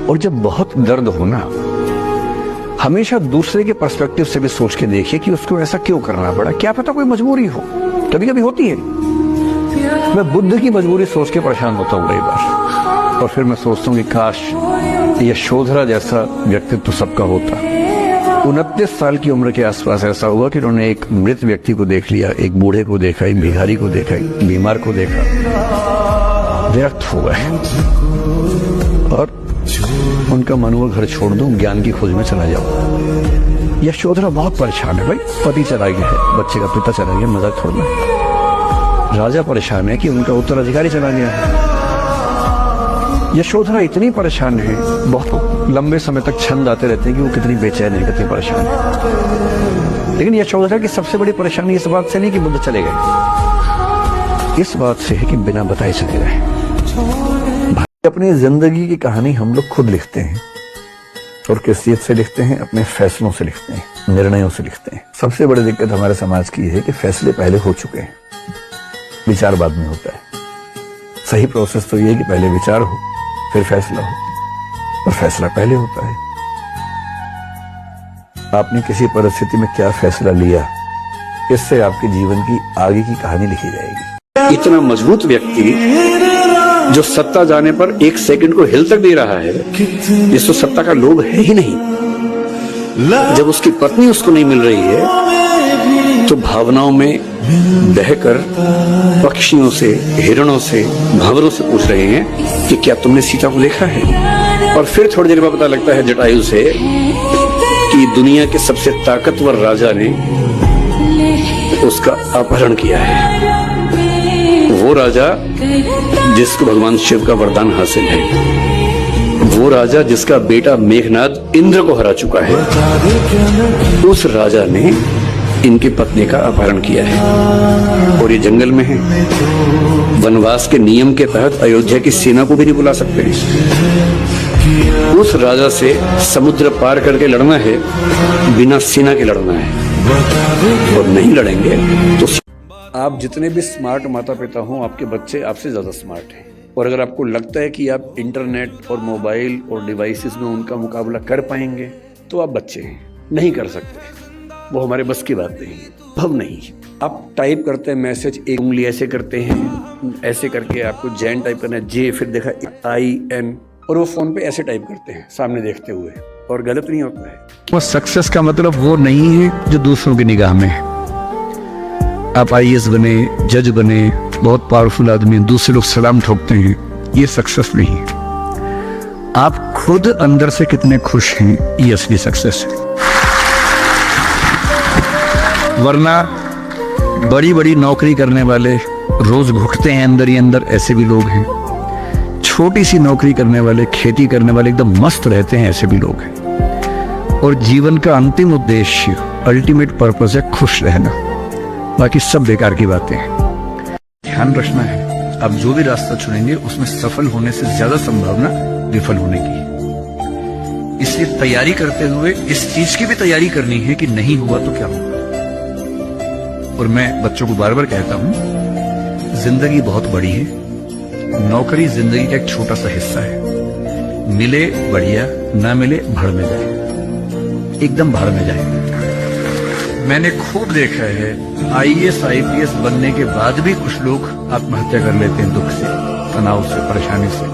और जब बहुत दर्द हो ना, हमेशा दूसरे के पर्सपेक्टिव से भी सोच के देखिए कि उसको ऐसा क्यों करना पड़ा। क्या पता कोई मजबूरी हो, कभी कभी होती है। मैं बुद्ध की मजबूरी सोच के परेशान होता हूँ कई बार, और फिर मैं सोचता हूँ कि काश यशोधरा जैसा व्यक्तित्व सबका होता। 29 साल की उम्र के आसपास ऐसा हुआ कि उन्होंने एक मृत व्यक्ति को देख लिया, एक बूढ़े को देखा, एक भिखारी को देखा, एक बीमार को देखा, विरक्त हो गए और उनका मन हुआ घर छोड़ दूं, ज्ञान की खोज में चला जाऊं। यशोधरा बहुत परेशान है भाई, पति चला गया है, बच्चे का पिता चला गया, मजाक छोड़ना। राजा परेशान है कि उनका उत्तराधिकारी चला गया है। यशोधरा इतनी परेशान है, बहुत लंबे समय तक छंद आते रहते हैं कि वो कितनी बेचैन है, कितनी परेशान है। लेकिन यशोधरा की सबसे बड़ी परेशानी इस बात से नहीं कि बुद्ध चले गए, इस बात से है कि बिना बताए चले गए। अपनी जिंदगी की कहानी हम लोग खुद लिखते हैं, और किस से लिखते हैं? अपने फैसलों से लिखते हैं, निर्णयों से लिखते हैं। सबसे बड़ी दिक्कत हमारे समाज की है कि फैसले पहले हो चुके हैं, विचार बाद में होता है। सही प्रोसेस तो ये है कि पहले विचार हो, फिर फैसला हो, और फैसला पहले होता है। आपने किसी परिस्थिति में क्या फैसला लिया, इससे आपके जीवन की आगे की कहानी लिखी जाएगी। इतना मजबूत व्यक्ति जो सत्ता जाने पर एक सेकंड को हिल तक दे रहा है, जिसको सत्ता का लोभ है ही नहीं, जब उसकी पत्नी उसको नहीं मिल रही है तो भावनाओं में बहकर पक्षियों से, हिरणों से, भंवरों से पूछ रहे हैं कि क्या तुमने सीता को देखा है। और फिर थोड़ी देर बाद पता लगता है जटायु से कि दुनिया के सबसे ताकतवर राजा ने उसका अपहरण किया है। वो राजा जिसको भगवान शिव का वरदान हासिल है, वो राजा जिसका बेटा मेघनाद इंद्र को हरा चुका है, उस राजा ने इनकी पत्नी का अपहरण किया है। और ये जंगल में है, वनवास के नियम के तहत अयोध्या की सेना को भी नहीं बुला सकते। उस राजा से समुद्र पार करके लड़ना है, बिना सेना के लड़ना है, और नहीं लड़ेंगे तो आप जितने भी स्मार्ट माता पिता हों, आपके बच्चे आपसे ज्यादा स्मार्ट हैं। और अगर आपको लगता है कि आप इंटरनेट और मोबाइल और डिवाइसेस में उनका मुकाबला कर पाएंगे, तो आप बच्चे हैं, नहीं कर सकते। वो हमारे बस की बात नहीं, भव नहीं। आप टाइप करते हैं मैसेज, एक उंगली ऐसे करते हैं, ऐसे करके आपको जैन टाइप करना है, जे, फिर देखा IN, और वो फोन पे ऐसे टाइप करते हैं सामने देखते हुए, और गलत नहीं होता है। वो सक्सेस का मतलब वो नहीं है जो दूसरों की निगाह में है। आप IAS बने, जज बने, बहुत पावरफुल आदमी, दूसरे लोग सलाम ठोकते हैं, ये सक्सेस नहीं है। आप खुद अंदर से कितने खुश हैं, ये असली सक्सेस है। वरना बड़ी बड़ी नौकरी करने वाले रोज घुटते हैं अंदर ही अंदर, ऐसे भी लोग हैं। छोटी सी नौकरी करने वाले, खेती करने वाले एकदम मस्त रहते हैं, ऐसे भी लोग हैं। और जीवन का अंतिम उद्देश्य, अल्टीमेट पर्पस है खुश रहना, बाकी सब बेकार की बातें हैं। ध्यान रखना है, आप जो भी रास्ता चुनेंगे उसमें सफल होने से ज्यादा संभावना विफल होने की है। इसलिए तैयारी करते हुए इस चीज की भी तैयारी करनी है कि नहीं हुआ तो क्या होगा। और मैं बच्चों को बार बार कहता हूं, जिंदगी बहुत बड़ी है, नौकरी जिंदगी का एक छोटा सा हिस्सा है। मिले बढ़िया, ना मिले भाड़ में जाए, एकदम भाड़ में जाए। मैंने खूब देखा है, IAS IPS बनने के बाद भी कुछ लोग आत्महत्या कर लेते हैं, दुख से, तनाव से, परेशानी से।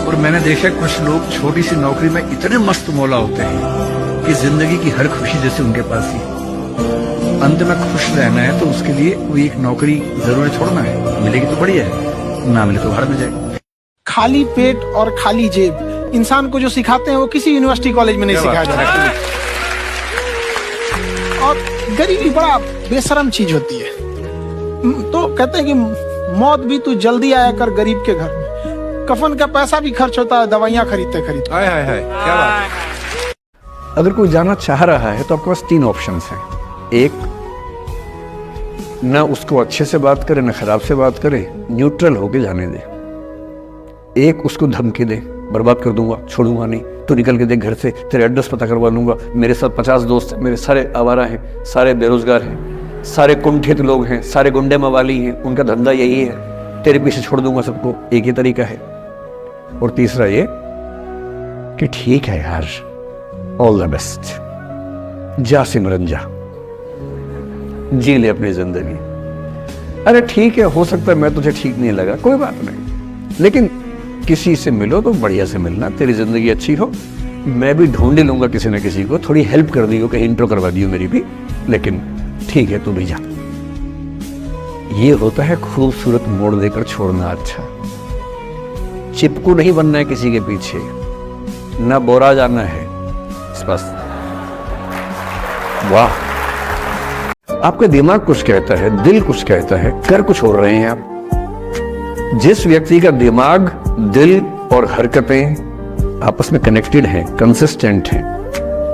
और मैंने देखा कुछ लोग छोटी सी नौकरी में इतने मस्त मौला होते हैं कि जिंदगी की हर खुशी जैसे उनके पास ही। अंत में खुश रहना है तो उसके लिए कोई एक नौकरी जरूरी छोड़ना है, मिलेगी तो बढ़िया है, ना मिले तो भाड़ में जाए। खाली पेट और खाली जेब इंसान को जो सिखाते हैं वो किसी यूनिवर्सिटी कॉलेज में नहीं सिखाया जाता। और गरीबी बड़ा बेशरम चीज होती है। तो कहते हैं कि मौत भी तू जल्दी आया कर गरीब के घर में। कफन का पैसा भी खर्च होता है, दवाइयां खरीदते खरीदते। हाय हाय हाय, क्या बात। अगर कोई जाना चाह रहा है तो आपके पास 3 ऑप्शंस हैं। एक, ना उसको अच्छे से बात करे, ना खराब से बात करे, न्यूट्रल होके जाने दे। एक, उसको धमकी दे, बर्बाद कर दूंगा, छोड़ूंगा नहीं, तो निकल के देख घर से, तेरे एड्रेस पता करवा लूंगा, मेरे साथ 50 दोस्त हैं, मेरे सारे आवारा हैं, सारे बेरोजगार हैं, सारे कुंठित लोग हैं, सारे गुंडे मवाली हैं, उनका धंधा यही है, तेरे पीछे छोड़ दूंगा सबको। एक ही तरीका है। और तीसरा ये कि ठीक है यार, ऑल द बेस्ट, जा सिमरन जा, जी ले अपनी जिंदगी। अरे ठीक है, हो सकता है मैं तुझे ठीक नहीं लगा, कोई बात नहीं, लेकिन किसी से मिलो तो बढ़िया से मिलना, तेरी जिंदगी अच्छी हो। मैं भी ढूंढ ही लूंगा किसी न किसी को, थोड़ी हेल्प कर दियो, कहीं इंट्रो करवा दियो मेरी भी, लेकिन ठीक है तू भी जा। ये होता है खूबसूरत मोड़ देकर छोड़ना। अच्छा, चिपकू नहीं बनना है किसी के पीछे, ना बोरा जाना है, स्पष्ट। वाह, आपका दिमाग कुछ कहता है, दिल कुछ कहता है, कर कुछ हो रहे हैं आप। जिस व्यक्ति का दिमाग, दिल और हरकतें आपस में कनेक्टेड हैं, कंसिस्टेंट हैं,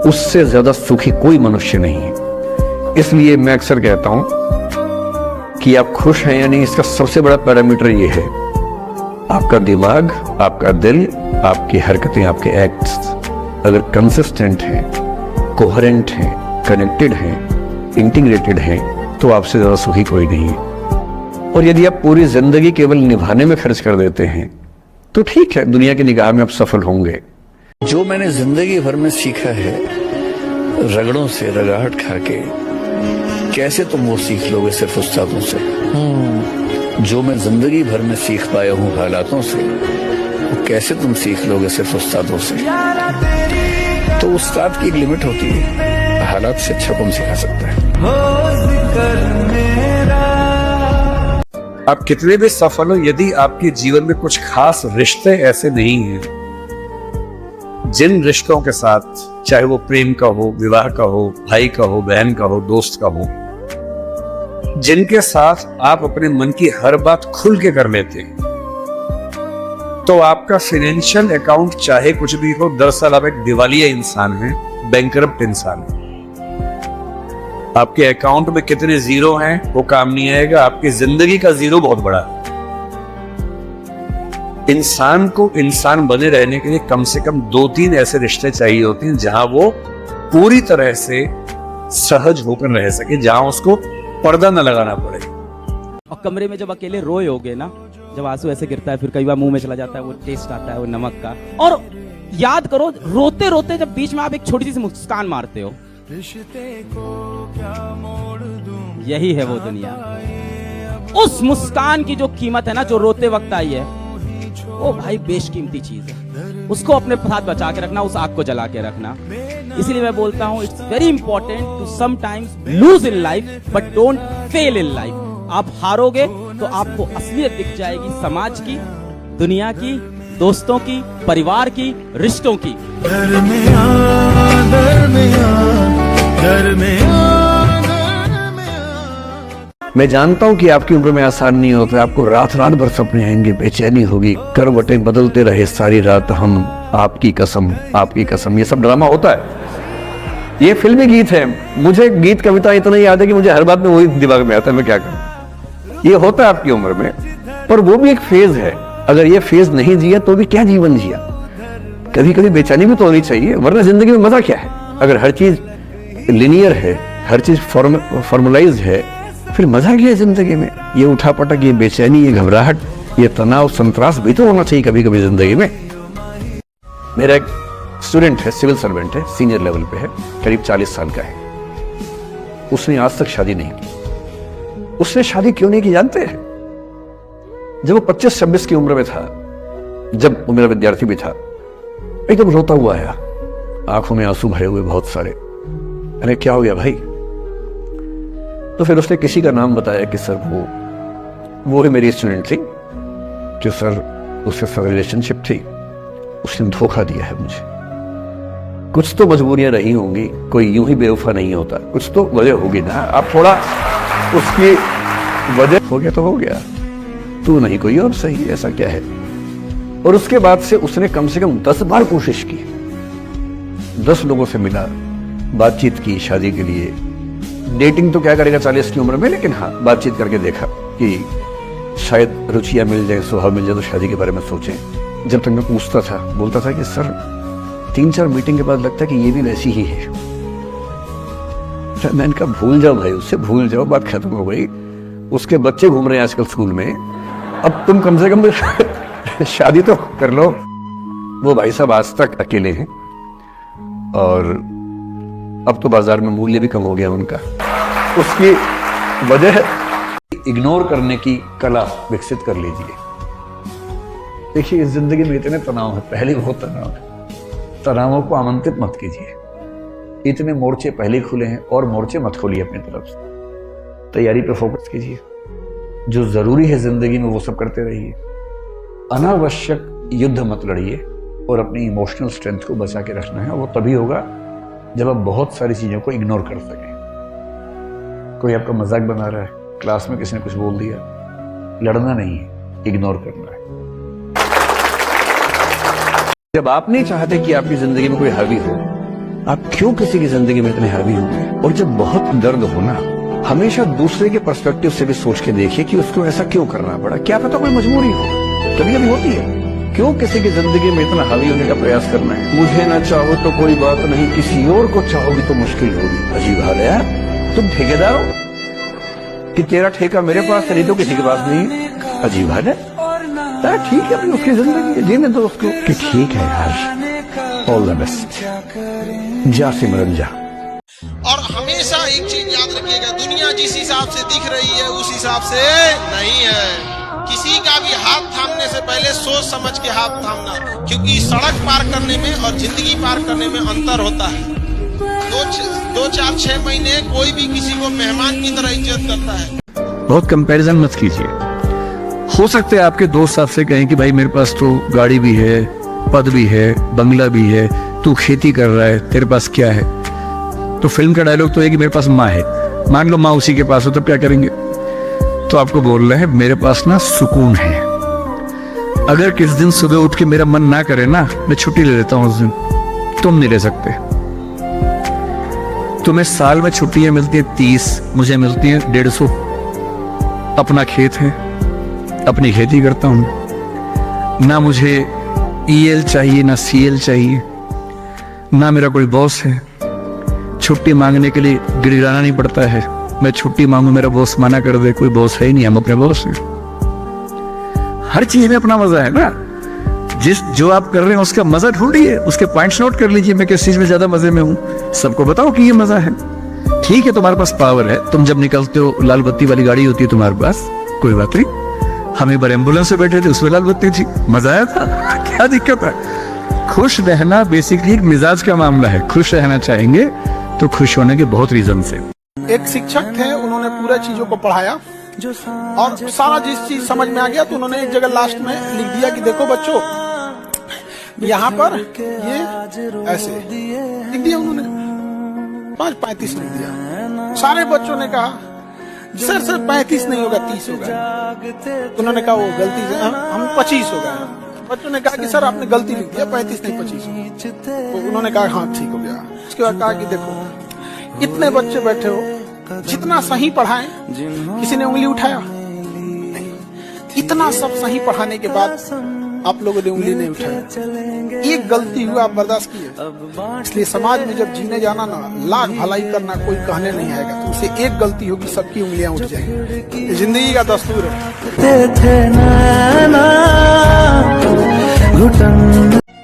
उससे ज्यादा सुखी कोई मनुष्य नहीं है। इसलिए मैं अक्सर कहता हूं कि आप खुश हैं या नहीं, इसका सबसे बड़ा पैरामीटर ये है, आपका दिमाग, आपका दिल, आपकी हरकतें, आपके एक्ट्स अगर कंसिस्टेंट हैं, कोहेरेंट हैं, कनेक्टेड हैं, इंटीग्रेटेड हैं, तो आपसे ज्यादा सुखी कोई नहीं है। और यदि आप पूरी जिंदगी केवल निभाने में खर्च कर देते हैं तो ठीक है, दुनिया की निगाह में आप सफल होंगे। जो मैंने जिंदगी भर में सीखा है, रगड़ों से, रगाहट खा के, कैसे तुम वो सीख लोगे सिर्फ उस्तादों से? जो मैं जिंदगी भर में सीख पाया हूँ हालातों से, वो कैसे तुम सीख लोगे सिर्फ उस्तादों से? तो उस्ताद की एक लिमिट होती है, हालात से अच्छा कौन सिखा सकता है? आप कितने भी सफल हो, यदि आपके जीवन में कुछ खास रिश्ते ऐसे नहीं हैं, जिन रिश्तों के साथ, चाहे वो प्रेम का हो, विवाह का हो, भाई का हो, बहन का हो, दोस्त का हो, जिनके साथ आप अपने मन की हर बात खुल के कर लेते हैं, तो आपका फाइनेंशियल अकाउंट चाहे कुछ भी हो, दरअसल आप एक दिवालिया इंसान हैं, बैंकरप्ट इंसान हैं। आपके अकाउंट में कितने जीरो हैं वो काम नहीं आएगा, आपकी जिंदगी का जीरो बहुत बड़ा है। इंसान को इंसान बने रहने के लिए कम से कम 2-3 ऐसे रिश्ते चाहिए होते हैं जहां वो पूरी तरह से सहज होकर रह सके, जहां उसको पर्दा न लगाना पड़े। और कमरे में जब अकेले रोए होगे ना, जब आंसू ऐसे गिरता है, फिर कई बार मुंह में चला जाता है, वो टेस्ट आता है वो नमक का, और याद करो रोते रोते जब बीच में आप एक छोटी सी मुस्कान मारते हो, यही है वो दुनिया। उस मुस्कान की जो कीमत है ना, जो रोते वक्त आई है, वो भाई बेशकीमती चीज है। उसको अपने साथ बचा के रखना, उस आग को जला के रखना। इसीलिए मैं बोलता हूं, it's very important to sometimes lose in life but don't fail in life. आप हारोगे तो आपको असलियत दिख जाएगी, समाज की, दुनिया की, दोस्तों की, परिवार की, रिश्तों की। घर में आ, घर में आ, घर में आ, घर में आ। मैं जानता हूं कि आपकी उम्र में आसान नहीं होता, आपको रात रात भर सपने आएंगे, बेचैनी होगी, करवटें बदलते रहे सारी रात हम, आपकी कसम, आपकी कसम, ये सब ड्रामा होता है। ये फिल्मी गीत है, मुझे गीत कविता इतना याद है कि मुझे हर बात में वही दिमाग में आता है, मैं क्या करूं। ये होता है आपकी उम्र में, पर वो भी एक फेज है। अगर ये फेज नहीं जिया तो भी क्या जीवन जिया। कभी कभी बेचैनी भी तो होनी चाहिए, वरना जिंदगी में मजा क्या है? अगर हर चीज लिनियर है, हर चीज फॉर्मुलाइज है, फिर मजा क्या है जिंदगी में? ये उठापटक, ये बेचैनी, ये घबराहट, ये तनाव, संतरास भी तो होना चाहिए कभी कभी जिंदगी में। मेरा एक स्टूडेंट है, सिविल सर्वेंट है, सीनियर लेवल पे है, करीब 40 साल का है। उसने आज तक शादी नहीं की। उसने शादी क्यों नहीं की जानते हैं? जब वो 25-26 की उम्र में था, जब वो मेरा विद्यार्थी भी था, एकदम रोता हुआ आया, आंखों में आंसू भरे हुए बहुत सारे। अरे क्या हो गया भाई? तो फिर उसने किसी का नाम बताया कि सर वो ही मेरी स्टूडेंट थी, कि सर उसके साथ रिलेशनशिप थी, उसने धोखा दिया है मुझे। कुछ तो मजबूरियां रही होंगी, कोई यूं ही बेवफा नहीं होता, कुछ तो वजह होगी ना। आप थोड़ा उसकी वजह, हो गया तो हो गया, तू नहीं कोई और सही, ऐसा क्या है? और उसके बाद से उसने कम से कम 10 बार कोशिश की, 10 लोगों से मिला, बातचीत की शादी के लिए। डेटिंग तो क्या करेगा 40 की उम्र में, लेकिन हाँ बातचीत करके देखा कि शायद रुचियां मिल जाए, स्वभाव मिल जाए, तो शादी के बारे में सोचें। जब तक मैं पूछता था, बोलता था कि सर 3-4 मीटिंग के बाद लगता है कि ये भी वैसी ही है। मैंने कहा भूल जाओ भाई, उससे भूल जाओ, बात खत्म हो गई। उसके बच्चे घूम रहे हैं आजकल स्कूल में, अब तुम कम से कम शादी तो कर लो। वो भाई साहब आज तक अकेले हैं और अब तो बाजार में मूल्य भी कम हो गया उनका। उसकी वजह इग्नोर करने की कला विकसित कर लीजिए। देखिए इस जिंदगी में इतने तनाव है, पहले बहुत तनाव है, तनावों को आमंत्रित मत कीजिए। इतने मोर्चे पहले खुले हैं और मोर्चे मत खोलिए अपनी तरफ से। तैयारी पर फोकस कीजिए, जो जरूरी है जिंदगी में वो सब करते रहिए। अनावश्यक युद्ध मत लड़िए और अपनी इमोशनल स्ट्रेंथ को बचा के रखना है। वो तभी होगा जब आप बहुत सारी चीजों को इग्नोर कर सकें। कोई आपका मजाक बना रहा है, क्लास में किसी ने कुछ बोल दिया, लड़ना नहीं है, इग्नोर करना है। जब आप नहीं चाहते कि आपकी जिंदगी में कोई हावी हो, आप क्यों किसी की जिंदगी में इतने हावी होंगे? और जब बहुत दर्द हो ना, हमेशा दूसरे के पर्सपेक्टिव से भी सोच के देखिए कि उसको ऐसा क्यों करना पड़ा। क्या पता कोई मजबूरी हो, कभी कभी होती है। क्यों किसी की जिंदगी में इतना हावी होने का प्रयास करना है? मुझे ना चाहो तो कोई बात नहीं, किसी और को चाहोगी तो मुश्किल होगी। अजीब हाल है यार, तुम ठेकेदार हो कि तेरा ठेका मेरे पास है, नहीं तो किसी के पास नहीं है। अजीब हाल है। ठीक है भाई, उसकी जिंदगी है, जीने दो उसको। कि ठीक है यार, ऑल द बेस्ट, जा सिमरन जा। और हमेशा एक चीज याद रखिएगा, दुनिया जिस हिसाब से दिख रही है उस हिसाब से नहीं है। किसी का भी हाथ थामने से पहले सोच समझ के हाथ थामना, क्योंकि सड़क पार करने में और जिंदगी पार करने में अंतर होता है। 2-4-6 महीने कोई भी किसी को मेहमान की तरह इज्जत करता है। बहुत कंपैरिजन मत कीजिए। हो सकता है आपके दोस्त आपसे कहें कि भाई मेरे पास तो गाड़ी भी है, पद भी है, बंगला भी है, तू खेती कर रहा है, तेरे पास क्या है? तो फिल्म का डायलॉग तो है कि मेरे पास माँ है। मान लो माँ उसी के पास हो, तब क्या करेंगे? तो आपको बोल रहे हैं मेरे पास ना सुकून है। अगर किस दिन सुबह उठ के मेरा मन ना करे ना, मैं छुट्टी ले लेता हूं उस दिन। तुम नहीं ले सकते। तुम्हें साल में छुट्टियां मिलती है 30, मुझे मिलती है 150। अपना खेत है, अपनी खेती करता हूं। ना मुझे EL चाहिए ना CL चाहिए, ना मेरा कोई बॉस है। छुट्टी मांगने के लिए गिड़गिड़ाना नहीं पड़ता है। मैं छुट्टी मांगू, मेरा बॉस मना कर दे, कोई बॉस है ही नहीं, हम अपने बॉस हैं। हर चीज में अपना मजा है ना। जो आप कर रहे हैं उसका मजा ढूंढिए, उसके पॉइंट्स नोट कर लीजिए। मैं किस चीज में ज्यादा मजे में हूँ, सबको बताओ कि ये मजा है। ठीक है, तुम्हारे पास पावर है, तुम जब निकलते हो लाल बत्ती वाली गाड़ी होती है तुम्हारे पास, कोई बात नहीं। हम एक बार एम्बुलेंस में बैठे थे, उसमें लाल बत्ती थी, मजा आया था। क्या दिक्कत है? खुश रहना बेसिकली एक मिजाज का मामला है। खुश रहना चाहेंगे तो खुश होने के बहुत रीजन है। एक शिक्षक थे, उन्होंने पूरा चीजों को पढ़ाया और सारा जिस चीज समझ में आ गया तो उन्होंने एक जगह लास्ट में लिख दिया कि देखो बच्चों, यहाँ पर ये ऐसे लिख दिया उन्होंने। 5-35 लिख दिया। सारे बच्चों ने कहा सर 35 नहीं होगा, 30 होगा। उन्होंने कहा वो गलती से हम 25 हो गए। बच्चों ने कहा कि सर आपने गलती लिख दिया, 35 नहीं 25। तो उन्होंने कहा हाँ ठीक हो गया। उसके बाद कहा कि देखो इतने बच्चे बैठे हो, जितना सही पढ़ाएं, किसी ने उंगली उठाया? इतना सब सही पढ़ाने के बाद आप लोगों ने उंगली नहीं उठाया। एक गलती हुआ, आप बर्दाश्त किए। इसलिए समाज में जब जीने जाना ना, लाख भलाई करना कोई कहने नहीं आएगा। तो उसे एक गलती होगी, सबकी उंगलियां उठ जाएंगी। जिंदगी का दस्तूर है।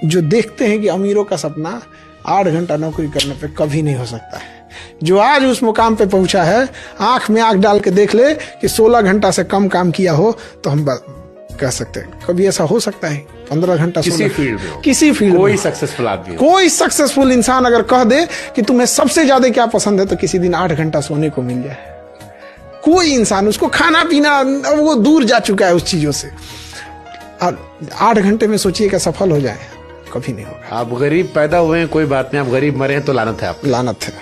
जो देखते हैं कि अमीरों का सपना 8 घंटा नौकरी करने पे कभी नहीं हो सकता है। जो आज उस मुकाम पे पहुंचा है, आंख में आंख डाल के देख ले कि 16 घंटा से कम काम किया हो तो हम कह सकते हैं कभी ऐसा हो सकता है। 15 घंटा किसी फील्ड में, किसी फील्ड कोई सक्सेसफुल आदमी, कोई सक्सेसफुल इंसान अगर कह दे कि तुम्हें सबसे ज्यादा क्या पसंद है, तो किसी दिन 8 घंटा सोने को मिल जाए। कोई इंसान, उसको खाना पीना, वो दूर जा चुका है उस चीजों से। और 8 घंटे में सोचिए कि सफल हो जाए, कभी नहीं होगा। आप गरीब पैदा हुए हैं कोई बात नहीं, आप गरीब मरे हैं तो लानत है, आप लानत है,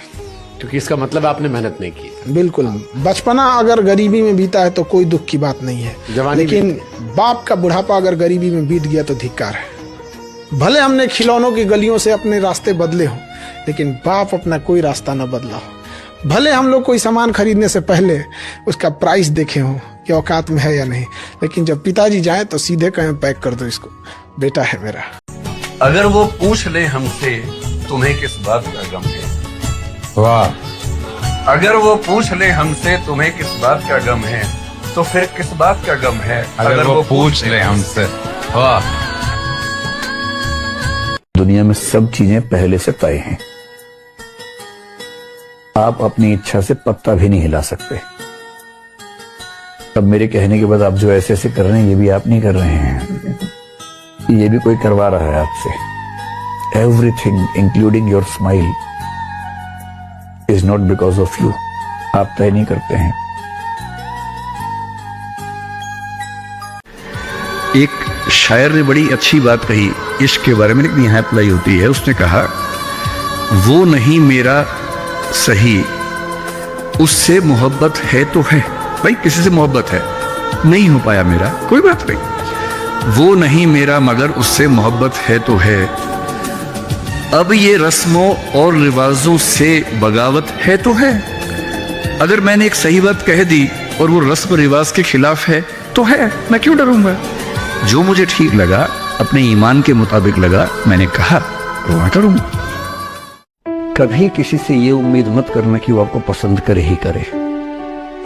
क्योंकि इसका मतलब आपने मेहनत नहीं की। बिल्कुल। बचपना अगर गरीबी में बीता है तो कोई दुख की बात नहीं है, लेकिन बाप का बुढ़ापा अगर गरीबी में बीत गया तो धिक्कार है। भले हमने खिलौनों की गलियों से अपने रास्ते बदले हों, लेकिन बाप अपना कोई रास्ता न बदला हो। भले हम लोग कोई सामान खरीदने से पहले उसका प्राइस देखे हों कि औकात में है या नहीं, लेकिन जब पिताजी जाए तो सीधे कहें पैक कर दो इसको, बेटा है मेरा। अगर वो पूछ ले हमसे तुम्हें किस बात का गम है, वाह। अगर वो पूछ ले हमसे तुम्हें किस बात का गम है, तो फिर किस बात का गम है? अगर वो पूछ ले हमसे, वाह। दुनिया में सब चीजें पहले से तय हैं। आप अपनी इच्छा से पत्ता भी नहीं हिला सकते। अब मेरे कहने के बाद आप जो ऐसे ऐसे कर रहे हैं, ये भी आप नहीं कर रहे हैं, ये भी कोई करवा रहा है आपसे। Everything including your smile is not because of you. आप तय नहीं करते हैं। एक शायर ने बड़ी अच्छी बात कही इश्क के बारे में, लेकिन यहां अप्लाई होती है। उसने कहा, वो नहीं मेरा सही, उससे मोहब्बत है तो है। भाई किसी से मोहब्बत है, नहीं हो पाया मेरा, कोई बात नहीं। वो नहीं मेरा मगर उससे मोहब्बत है तो है। अब ये रस्मों और रिवाजों से बगावत है तो है। अगर मैंने एक सही बात कह दी और वो रस्म रिवाज के खिलाफ है तो है, मैं क्यों डरूंगा। जो मुझे ठीक लगा, अपने ईमान के मुताबिक लगा, मैंने कहा तो मैं करूंगा। कभी किसी से ये उम्मीद मत करना कि वो आपको पसंद करे ही करे।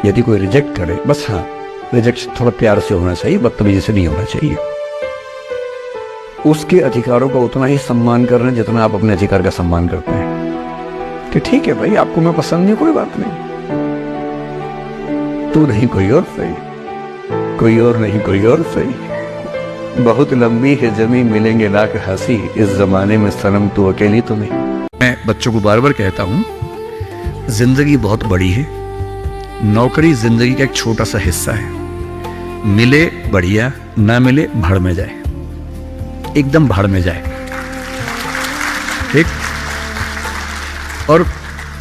यदि कोई रिजेक्ट करे, बस हाँ, रिजेक्शन थोड़ा प्यार से होना चाहिए, बदतमीजी से नहीं होना चाहिए। उसके अधिकारों का उतना ही सम्मान करना जितना आप अपने अधिकार का सम्मान करते हैं। कि ठीक है भाई, आपको मैं पसंद नहीं, कोई बात नहीं, तू नहीं कोई और सही, कोई और नहीं कोई और सही। बहुत लंबी है जमी, मिलेंगे लाख हंसी, इस जमाने में सनम तू अकेली तो नहीं। मैं बच्चों को बार बार कहता हूं, जिंदगी बहुत बड़ी है, नौकरी जिंदगी का एक छोटा सा हिस्सा है। मिले बढ़िया, ना मिले भाड़ में जाए, एकदम भाड़ में जाए, ठीक। और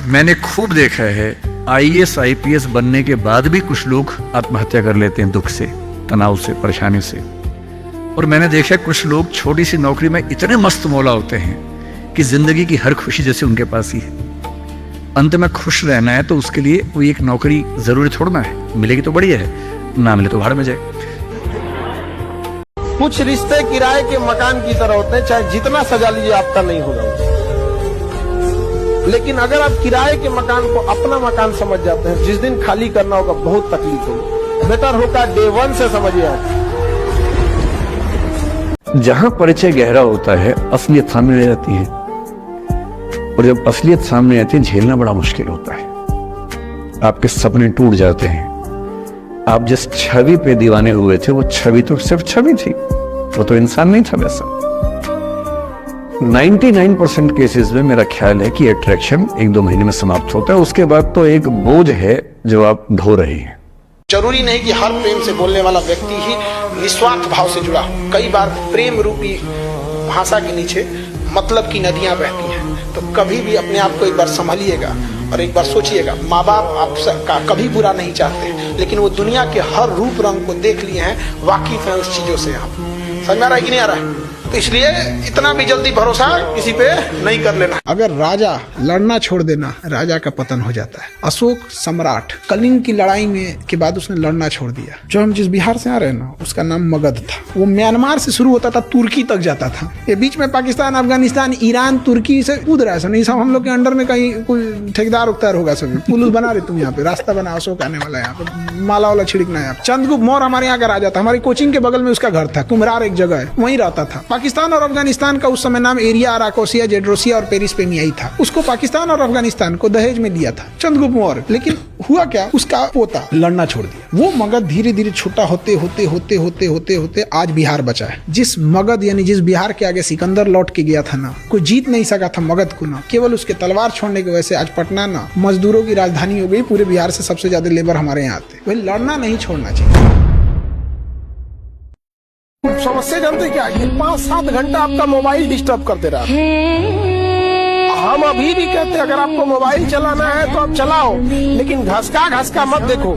मैंने खूब देखा है, IAS IPS बनने के बाद भी कुछ लोग आत्महत्या कर लेते हैं, दुख से, तनाव से, परेशानी से। और मैंने देखा कुछ लोग छोटी सी नौकरी में इतने मस्त मौला होते हैं कि जिंदगी की हर खुशी जैसे उनके पास ही है। अंत में खुश रहना है तो उसके लिए कोई एक नौकरी जरूरी छोड़ना है, मिलेगी तो बढ़िया है, ना मिले तो भाड़ में जाए। कुछ रिश्ते किराए के मकान की तरह होते हैं, चाहे जितना सजा लीजिए आपका नहीं होगा। लेकिन अगर आप किराए के मकान को अपना मकान समझ जाते हैं, जिस दिन खाली करना होगा बहुत तकलीफ होगी। बेटर होगा डे 1 से समझिए आप। जहां परिचय गहरा होता है, असलियत सामने ले जाती है, और जब असलियत सामने आती है, झेलना बड़ा मुश्किल होता है। आपके सपने टूट जाते हैं। आप जिस छवि पे दीवाने हुए थे, वो छवि तो सिर्फ छवि थी, वो तो इंसान नहीं था वैसा। 99% केसेस में मेरा ख्याल है कि अट्रैक्शन 1-2 महीने में समाप्त होता है, उसके बाद तो एक बोझ है जो आप ढो रहे हैं। जरूरी नहीं कि हर प्रेम से बोलने वाला व्यक्ति ही निस्वार्थ भाव से जुड़ा हो। कई बार प्रेम रूपी भाषा के नीचे मतलब की नदियां बहती हैं। तो कभी भी अपने आप को एक बार संभालिएगा और एक बार सोचिएगा, माँ बाप आपका कभी बुरा नहीं चाहते, लेकिन वो दुनिया के हर रूप रंग को देख लिए हैं, वाकिफ हैं उस चीजों से। आप समझ में आ रहा है कि नहीं आ रहा है? तो इसलिए इतना भी जल्दी भरोसा किसी पे नहीं कर लेना। अगर राजा लड़ना छोड़ देना, राजा का पतन हो जाता है। अशोक सम्राट कलिंग की लड़ाई में के बाद उसने लड़ना छोड़ दिया। जो हम जिस बिहार से आ रहे हैं ना, उसका नाम मगध था। वो म्यांमार से शुरू होता था, तुर्की तक जाता था। ये बीच में पाकिस्तान, अफगानिस्तान, ईरान, तुर्की से कूद रहा है। नहीं सब हम लोग के अंडर में कहीं कोई ठेकेदार उकदार होगा। सभी पुलिस बना रहे तुम यहाँ पे, रास्ता बना, अशोक आने वाला है, यहाँ पे माला वाला छिड़कना है। चंद्रगुप्त मौर्य हमारे यहाँ का राजा था। हमारी कोचिंग के बगल में उसका घर था, कुम्हरार एक जगह है, वहीं रहता था। पाकिस्तान और अफगानिस्तान का उस समय नाम एरिया, अराकोसिया, जेड्रोसिया और पेरिस पेनियाई था। उसको पाकिस्तान और अफगानिस्तान को दहेज में दिया था चंद्रगुप्त मौर्य। लेकिन हुआ क्या, उसका पोता लड़ना छोड़ दिया। वो मगध धीरे धीरे छोटा होते होते होते होते होते होते आज बिहार बचा है। जिस मगध यानी जिस बिहार के आगे सिकंदर लौट के गया था ना, कोई जीत नहीं सका था मगध को ना, केवल उसके तलवार छोड़ने की वजह से आज पटना ना मजदूरों की राजधानी हो गई। पूरे बिहार से सबसे ज्यादा लेबर हमारे यहाँ आते। वही लड़ना नहीं छोड़ना चाहिए। समस्या जानते क्या, ये 5-7 घंटा आपका मोबाइल डिस्टर्ब करते रहा। हम अभी भी कहते हैं अगर आपको मोबाइल चलाना है तो आप चलाओ, लेकिन घसका मत देखो,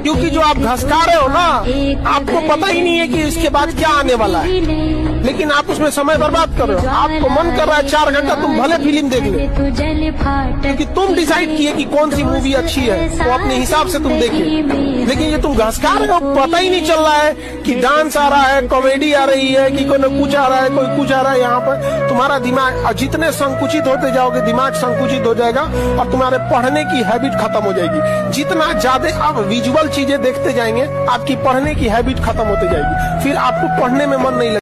क्योंकि जो आप घसका रहे हो ना, आपको पता ही नहीं है कि इसके बाद क्या आने वाला है। लेकिन आप उसमें समय बर्बाद कर रहे हो। आपको मन कर रहा है 4 घंटा तुम भले फिल्म देख ले, क्योंकि तुम डिसाइड किए कि कौन सी मूवी अच्छी है, वो अपने हिसाब से तुम देखिए। लेकिन ये तुम घसका रहे हो, पता ही नहीं चल रहा है कि डांस आ रहा है, कॉमेडी आ रही है, कि कोई कुछ आ रहा है, कोई कुछ आ रहा है। यहाँ पर तुम्हारा दिमाग जितने संकुचित होते जाओगे, दिमाग संकुचित हो जाएगा और तुम्हारे पढ़ने की हैबिट खत्म हो जाएगी। जितना ज्यादा आप विजुअल चीजें देखते जाएंगे, आपकी पढ़ने की हैबिट खत्म होती जाएगी। फिर आपको पढ़ने में मन नहीं लगेगा।